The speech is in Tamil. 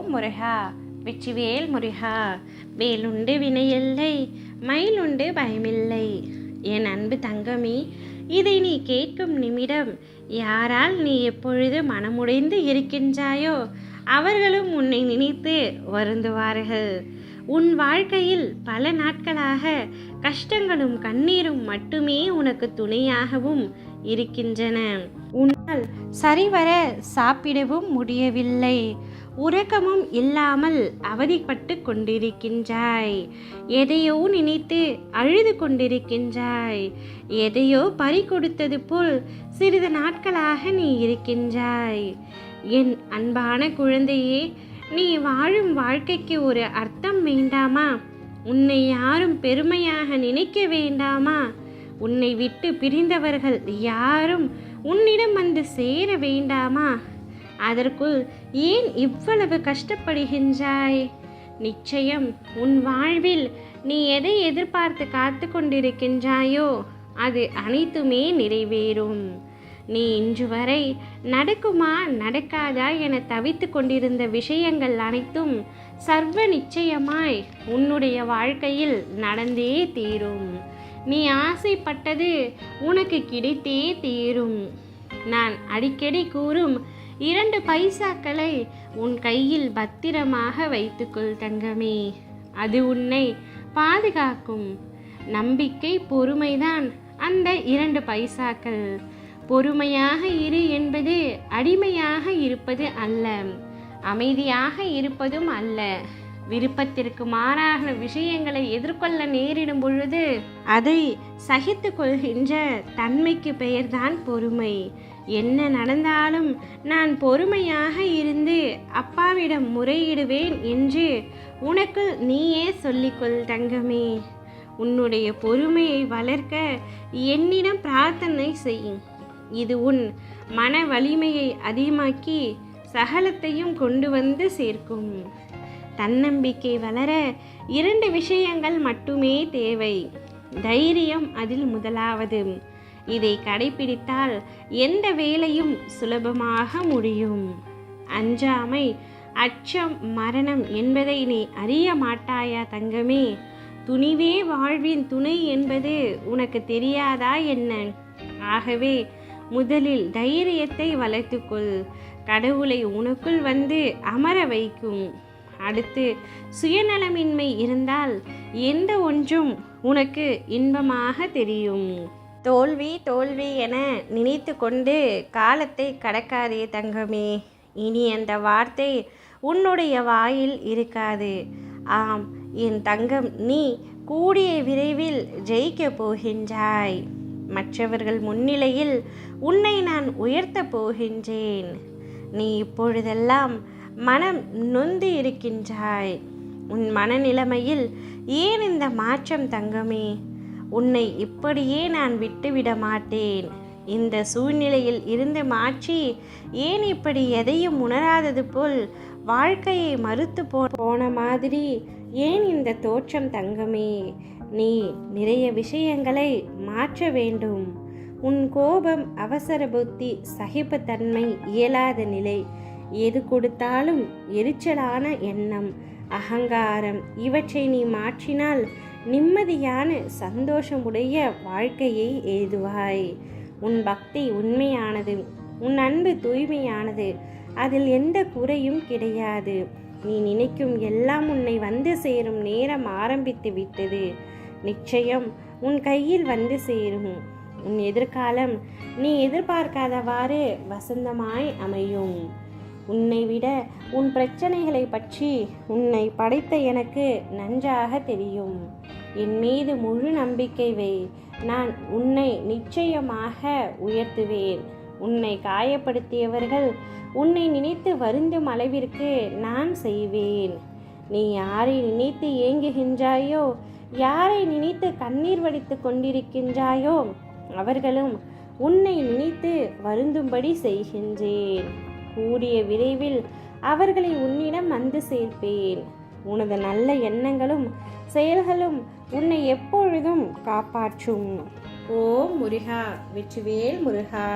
ஓம் முருகா வெற்றிவேல் முருகா. வேலுண்டு வினையில்லை, மயிலுண்டு பயமில்லை. என் அன்பு தங்கமே, இதை நீ கேட்கும் நிமிடம் யாரால் நீ எப்பொழுது மனமுடைந்து இருக்கின்றாயோ அவர்களும் உன்னை நினைத்து வருந்துவார்கள். உன் வாழ்க்கையில் பல நாட்களாக கஷ்டங்களும் கண்ணீரும் மட்டுமே உனக்கு துணையாகவும் இருக்கின்றன. உன்னால் சரிவர சாப்பிடவும் முடியவில்லை. உறக்கமும் இல்லாமல் அவதிப்பட்டு கொண்டிருக்கின்றாய். எதையோ நினைத்து அழுது கொண்டிருக்கின்றாய். எதையோ பறி கொடுத்தது போல் சிறிது நாட்களாக நீ இருக்கின்றாய். என் அன்பான குழந்தையே, நீ வாழும் வாழ்க்கைக்கு ஒரு அர்த்தம் வேண்டாமா? உன்னை யாரும் பெருமையாக நினைக்க வேண்டாமா? உன்னை விட்டு பிரிந்தவர்கள் யாரும் உன்னிடம் வந்து சேர வேண்டாமா? அதற்குள் ஏன் இவ்வளவு கஷ்டப்படுகின்றாய்? நிச்சயம் உன் வாழ்வில் நீ எதை எதிர்பார்த்து காத்து கொண்டிருக்கின்றாயோ அது அனைத்துமே நிறைவேறும். நீ இன்று வரை நடக்குமா நடக்காதா என தவித்து கொண்டிருந்த விஷயங்கள் அனைத்தும் சர்வ நிச்சயமாய் உன்னுடைய வாழ்க்கையில் நடந்தே தீரும். நீ ஆசைப்பட்டது உனக்கு கிடைத்தே தீரும். நான் அடிக்கடி கூறும் 2 பைசாக்களை உன் கையில் பத்திரமாக வைத்துக்கொள் தங்கமே. அது உன்னை பாதுகாக்கும். நம்பிக்கை, பொறுமைதான் அந்த 2 பைசாக்கள். பொறுமையாக இரு என்பது அடிமையாக இருப்பது அல்ல, அமைதியாக இருப்பதும் அல்ல. விருப்பத்திற்கு மாறாக விஷயங்களை எதிர்கொள்ள நேரிடும் பொழுது அதை சகித்து கொள்கின்ற தன்மைக்கு பெயர்தான் பொறுமை. என்ன நடந்தாலும் நான் பொறுமையாக இருந்து அப்பாவிடம் முறையிடுவேன் என்று உனக்கு நீயே சொல்லிக்கொள் தங்கமே. உன்னுடைய பொறுமையை வளர்க்க என்னிடம் பிரார்த்தனை செய். இது உன் மன வலிமையை அதிகமாக்கி சகலத்தையும் கொண்டு வந்து சேர்க்கும். தன்னம்பிக்கை வளர 2 விஷயங்கள் மட்டுமே தேவை. தைரியம் அதில் முதலாவது. இதை கடைபிடித்தால் எந்த வேலையும் சுலபமாக முடியும். அஞ்சாமை, அச்சம், மரணம் என்பதை நீ அறிய மாட்டாயா தங்கமே? துணிவே வாழ்வின் துணை என்பது உனக்கு தெரியாதா என்ன? ஆகவே முதலில் தைரியத்தை வளர்த்துக்கொள். கடவுளை உனக்குள் வந்து அமர வைக்கும். அடுத்து சுயநலமின்மை இருந்தால் எந்த ஒன்றும் உனக்கு இன்பமாக தெரியும். தோல்வி தோல்வி என நினைத்து கொண்டு காலத்தை கடக்காதே தங்கமே. இனி அந்த வார்த்தை உன்னுடைய வாயில் இருக்காது. ஆம் என் தங்கம், நீ கூடிய விரைவில் ஜெயிக்கப் போகின்றாய். மற்றவர்கள் முன்னிலையில் உன்னை நான் உயர்த்தப் போகின்றேன். நீ இப்பொழுதெல்லாம் மனம் நொந்து இருக்கின்றாய். உன் மனநிலைமையில் ஏன் இந்த மாற்றம் தங்கமே? உன்னை இப்படியே நான் விட்டுவிட மாட்டேன். இந்த சூழ்நிலையில் இருந்து மாற்றி ஏன் இப்படி எதையும் உணராதது போல் வாழ்க்கையை மறுத்து போன மாதிரி ஏன் இந்த தோற்றம் தங்கமே? நீ நிறைய விஷயங்களை மாற்ற வேண்டும். உன் கோபம், அவசர புத்தி, சகிப்புத்தன்மை, இயலாத நிலை, எது கொடுத்தாலும் எரிச்சலான எண்ணம், அகங்காரம் இவற்றை நீ மாற்றினால் நிம்மதியான சந்தோஷமுடைய வாழ்க்கையை எழுதுவாய். உன் பக்தி உண்மையானது, உன் அன்பு தூய்மையானது, அதில் எந்த குறையும் கிடையாது. நீ நினைக்கும் எல்லாம் உன்னை வந்து சேரும் நேரம் ஆரம்பித்து விட்டது. நிச்சயம் உன் கையில் வந்து சேரும். உன் எதிர்காலம் நீ எதிர்பார்க்காதவாறு வசந்தமாய் அமையும். உன்னை விட உன் பிரச்சனைகளை பற்றி உன்னை படைத்த எனக்கு நன்றாக தெரியும். என் மீது முழு நம்பிக்கை வை. நான் உன்னை நிச்சயமாக உயர்த்துவேன். உன்னை காயப்படுத்தியவர்கள் உன்னை நினைத்து வருந்தும் அளவிற்கு நான் செய்வேன். நீ யாரை நினைத்து ஏங்குகின்றாயோ, யாரை நினைத்து கண்ணீர் வடித்து கொண்டிருக்கின்றாயோ அவர்களும் உன்னை நினைத்து வருந்தும்படி செய்கின்றேன். கூடிய விரைவில் அவர்களை உன்னிடம் வந்து சேர்ப்பேன். உனது நல்ல எண்ணங்களும் செயல்களும் உன்னை எப்பொழுதும் காப்பாற்றும். ஓம் முருகா வெற்றிவேல் முருகா.